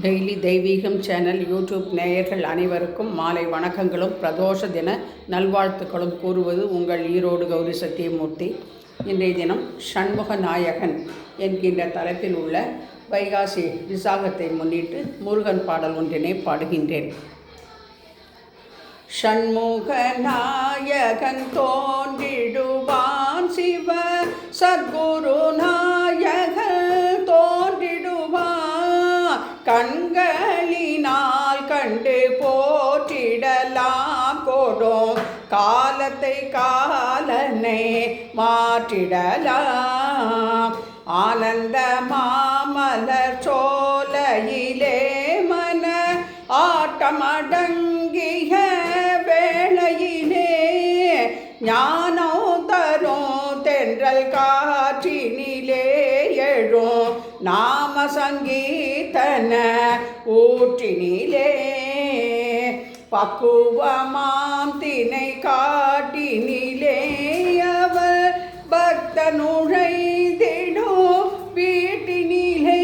Daily தெய்வீகம் channel YouTube நேயர்கள் அனைவருக்கும் மாலை வணக்கங்களும் பிரதோஷ தின நல்வாழ்த்துக்களும் கூறுவது உங்கள் ஈரோடு கௌரி சத்தியமூர்த்தி. இன்றைய தினம் ஷண்முக நாயகன் என்கின்ற தலைப்பில் உள்ள வைகாசி விசாகத்தை முன்னிட்டு முருகன் பாடல் ஒன்றினை பாடுகின்றேன். ஷண்முக நாயகன் தோன்றிடுவான், சிவ சத்குரு நாயகன் தோன்றிடுவான், கண்களினால் கண்டு போற்றிடலாம் கொடும் காலத்தை காலனை மாற்றிடலாம். ஆனந்த மாமலர் சோலையிலே மன ஆட்டமடங்கிய வேளையிலே ஞானம் தரும் தென்றல் காற்றினிலே எழும் நாம சங்கீதன ஊற்றினிலே பக்குவமாம் தினை காட்டினிலே அவர் பக்த நுழைந்திடும் வீட்டினிலே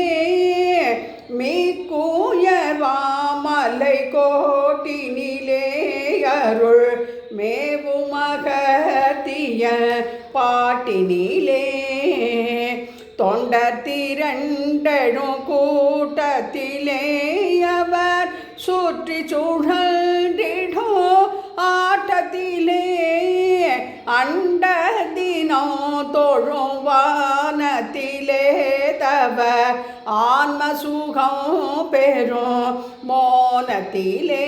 மீக்குயர்வாமலை கோட்டினிலே அருள் மேவுமகத்திய பாட்டினிலே தொண்டர் திரண்டனும் கூட்டத்திலே அவர் சுற்றி சுழன்றிடும் ஆட்டத்திலே அண்ட தினம் தொழும் வானத்திலே தவ ஆன்ம சுகம் பெறும் மோனத்திலே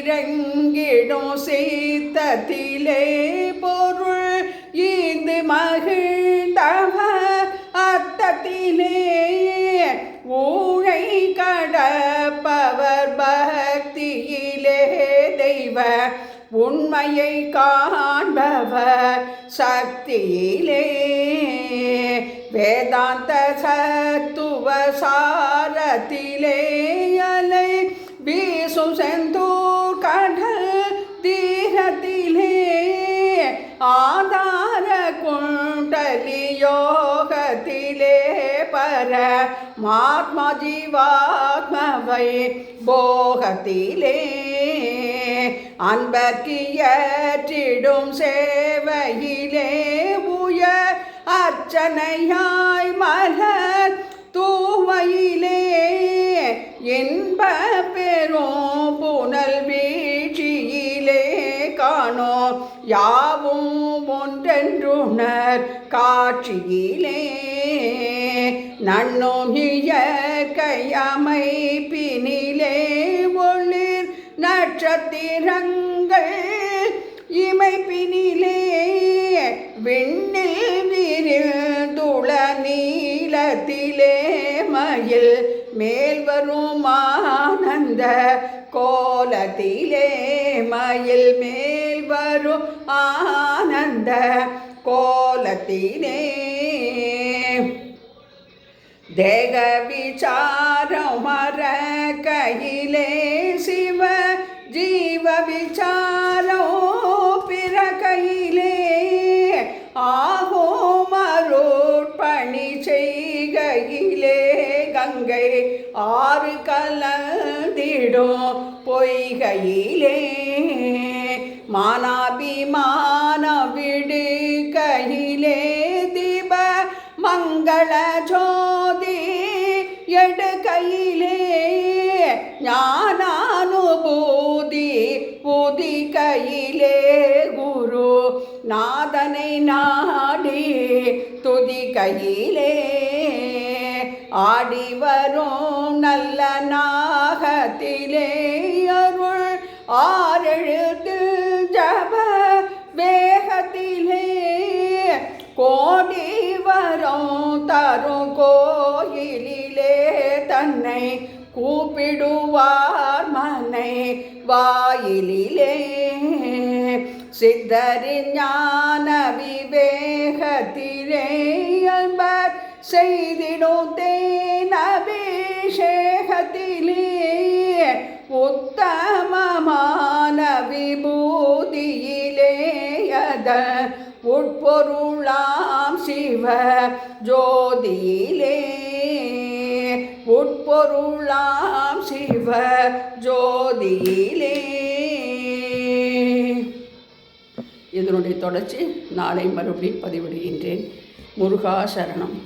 ஏழைக்கிறங்கிடும் சீத்தத்திலே பொருள் ஈந்து மகிழ்ந்தவ அத்தத்திலே ஊழை கடப்பவர் பக்தியிலே தெய்வ உண்மையை காண்பவர் சக்தியிலே வேதாந்த சத்துவ சாரத்திலே அலை வீசும் செந்தூர் கடல் தீரத்திலே ஆதார குண்டலி யோகத்திலே பர மாத்மா ஜீவாத்மவை போகத்திலே அன்பர்க்கியற்றிடும் சேவையிலே உயர் அர்ச்சனையாய் மலர் தூவையிலே இன்ப பெரும் புனல் வீழ்ச்சியிலே காணோ யாவும் ஒன்றென்றுணர் காட்சியிலே நன்னும் இயற்கையமைப்பினிலே ஒளிர் நட்சத்திரங்கள் இமைப்பினிலே விண்ணில் விரிந்துள நீலத்திலே மயில் மேல் வரும் ஆனந்த கோலத்திலே மயில் மேல் வரும் ஆனந்த கோலத்திலே தேக விசாரம் மர கையிலே சிவ ஜீவ விசாரம் பிற கையிலே ஆகோ மருட்பணி செய்கையிலே கங்கை ஆறு கலந்திடும் பொய்கையிலே மானாபிமான விடு கையிலே தீப மங்கள ஜோதி எடு கையிலே ஞானானுபூதி புதி கையிலே குரு நாதனை நாடி துதி கையிலே ஆடி வரும் நல்ல நாகத்திலே அருள் ஆரெழுத்து ஜப வேகத்திலே கோடி வரும் தரும் கோயிலிலே தன்னை கூப்பிடுவார் மனை வாயிலிலே சித்தரின் ஞான விவேகத்திலே அன்பர் செய்திடும் தேனபிஷேகத்திலே உத்தமமான விபூதியிலே அத உட்பொருளாம் சிவ ஜோதியிலே பொருளாம் சிவ ஜோதியிலே. இதனுடைய தொடர்ச்சி நாளை மறுபடியும் பதிவிடுகின்றேன். முருகா சரணம்.